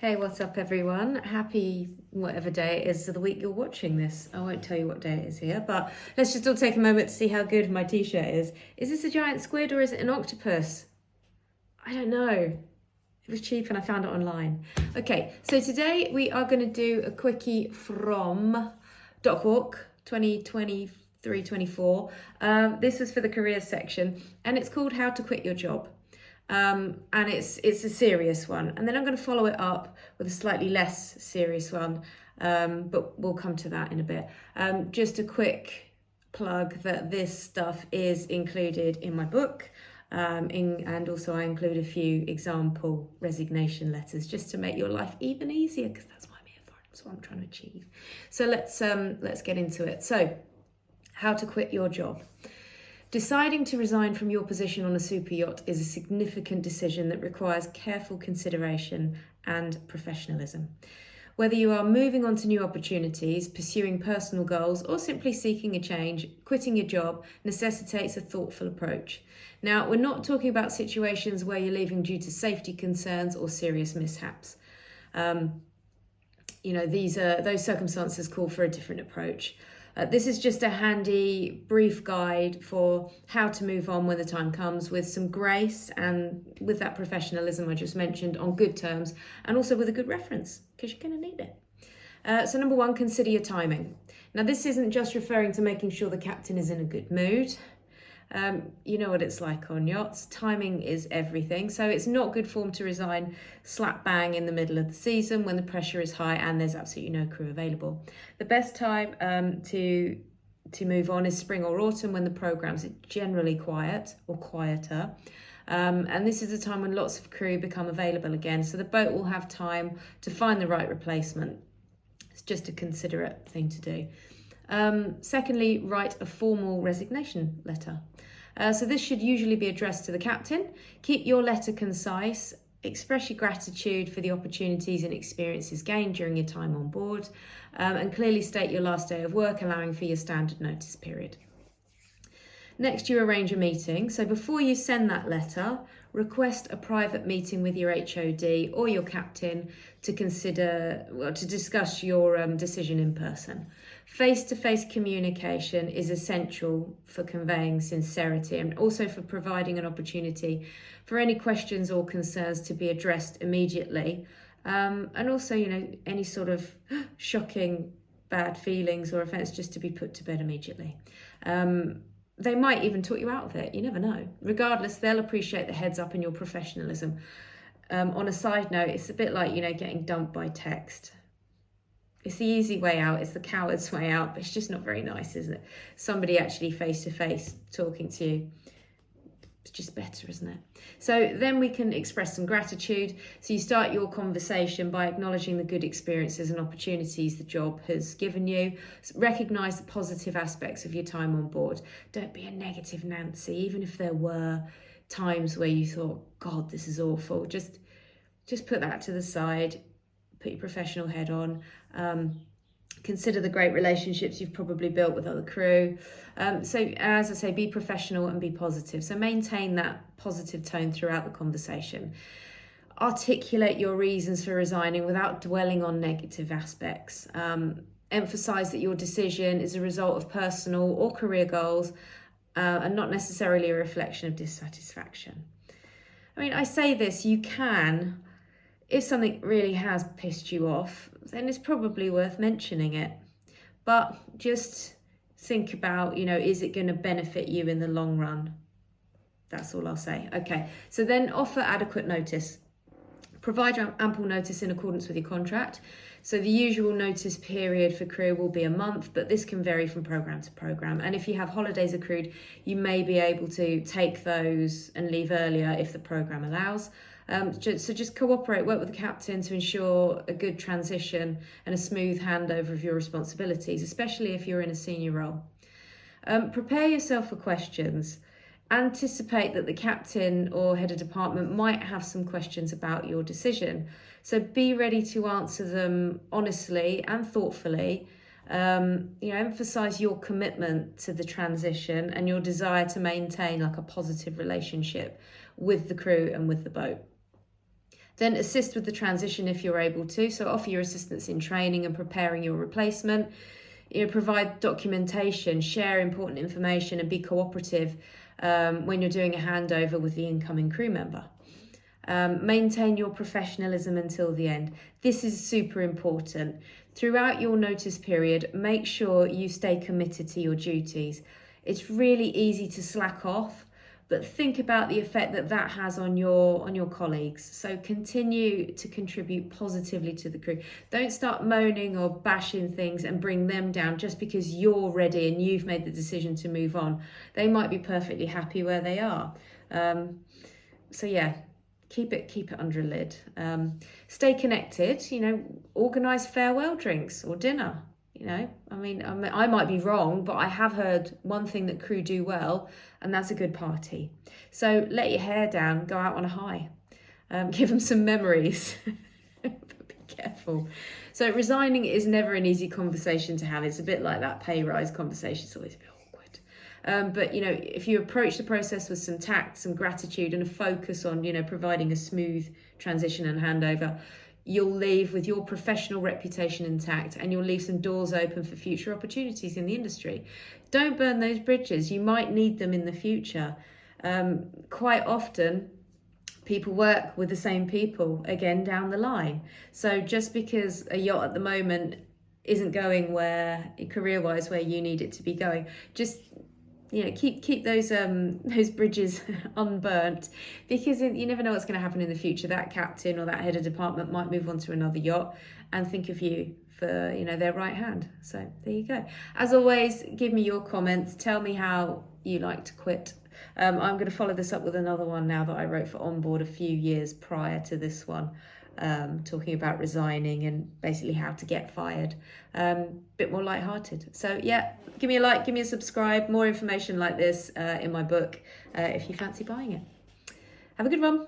Hey, what's up everyone? Happy whatever day it is of the week you're watching this. I won't tell you what day it is here, but let's just all take a moment to see how good my t-shirt is. Is this a giant squid or is it an octopus? I don't know. It was cheap and I found it online. Okay, so today we are going to do a quickie from Dockwalk 2023-24. This was for the careers section and it's called How to Quit Your Job. And it's a serious one, and then I'm going to follow it up with a slightly less serious one, but we'll come to that in a bit. Just a quick plug that this stuff is included in my book, and also I include a few example resignation letters just to make your life even easier, because that's what I'm here for. That's what I'm trying to achieve. So let's get into it. So, how to quit your job. Deciding to resign from your position on a super yacht is a significant decision that requires careful consideration and professionalism. Whether you are moving on to new opportunities, pursuing personal goals, or simply seeking a change, quitting your job necessitates a thoughtful approach. Now, we're not talking about situations where you're leaving due to safety concerns or serious mishaps. Those circumstances call for a different approach. This is just a handy, brief guide for how to move on when the time comes, with some grace and with that professionalism I just mentioned, on good terms, and also with a good reference, because you're going to need it. So number one, consider your timing. Now, this isn't just referring to making sure the captain is in a good mood. You know what it's like on yachts. Timing is everything. So it's not good form to resign slap bang in the middle of the season when the pressure is high and there's absolutely no crew available. The best time to move on is spring or autumn, when the programs are generally quiet or quieter. And this is the time when lots of crew become available again. So the boat will have time to find the right replacement. It's just a considerate thing to do. Secondly, write a formal resignation letter. So this should usually be addressed to the captain. Keep your letter concise. Express your gratitude for the opportunities and experiences gained during your time on board, and clearly state your last day of work, allowing for your standard notice period. Next, you arrange a meeting. So before you send that letter, request a private meeting with your HOD or your captain to discuss your decision in person. Face-to-face communication is essential for conveying sincerity and also for providing an opportunity for any questions or concerns to be addressed immediately. And also, any sort of shocking bad feelings or offence just to be put to bed immediately. They might even talk you out of it. You never know. Regardless, they'll appreciate the heads up and your professionalism. On a side note, it's a bit like, getting dumped by text. It's the easy way out. It's the coward's way out, but it's just not very nice, is it? Somebody actually face to face talking to you. It's just better, isn't it? So then we can express some gratitude. So you start your conversation by acknowledging the good experiences and opportunities the job has given you. Recognise the positive aspects of your time on board. Don't be a negative Nancy, even if there were times where you thought, God, this is awful. Just put that to the side. Put your professional head on. Consider the great relationships you've probably built with other crew. So as I say, be professional and be positive. So maintain that positive tone throughout the conversation. Articulate your reasons for resigning without dwelling on negative aspects. Emphasize that your decision is a result of personal or career goals and not necessarily a reflection of dissatisfaction. I mean, I say this, you can, if something really has pissed you off, then it's probably worth mentioning it. But just think about, is it going to benefit you in the long run? That's all I'll say. Okay, so then offer adequate notice. Provide ample notice in accordance with your contract. So the usual notice period for crew will be a month, but this can vary from program to program. And if you have holidays accrued, you may be able to take those and leave earlier if the program allows. So just cooperate, work with the captain to ensure a good transition and a smooth handover of your responsibilities, especially if you're in a senior role. Prepare yourself for questions. Anticipate that the captain or head of department might have some questions about your decision. So be ready to answer them honestly and thoughtfully. Emphasize your commitment to the transition and your desire to maintain a positive relationship with the crew and with the boat. Then assist with the transition if you're able to. So offer your assistance in training and preparing your replacement. Provide documentation, share important information, and be cooperative when you're doing a handover with the incoming crew member. Maintain your professionalism until the end. This is super important. Throughout your notice period, make sure you stay committed to your duties. It's really easy to slack off, but think about the effect that has on your colleagues. So continue to contribute positively to the crew. Don't start moaning or bashing things and bring them down just because you're ready and you've made the decision to move on. They might be perfectly happy where they are. So yeah, keep it under a lid. Stay connected, organise farewell drinks or dinner. I might be wrong, but I have heard one thing that crew do well, and that's a good party. So let your hair down, go out on a high, give them some memories. But be careful. So resigning is never an easy conversation to have. It's a bit like that pay rise conversation. It's always a bit awkward. But if you approach the process with some tact, some gratitude, and a focus on providing a smooth transition and handover, you'll leave with your professional reputation intact, and you'll leave some doors open for future opportunities in the industry. Don't burn those bridges. You might need them in the future. Quite often, people work with the same people again down the line. So just because a yacht at the moment isn't going career-wise where you need it to be going, just keep those bridges unburnt, because you never know what's going to happen in the future. That captain or that head of department might move on to another yacht and think of you for their right hand. So there you go. As always, give me your comments. Tell me how you like to quit. I'm going to follow this up with another one now that I wrote for Onboard a few years prior to this one. Talking about resigning and basically how to get fired. Bit more lighthearted. So yeah, give me a like, give me a subscribe. More information like this in my book if you fancy buying it. Have a good one.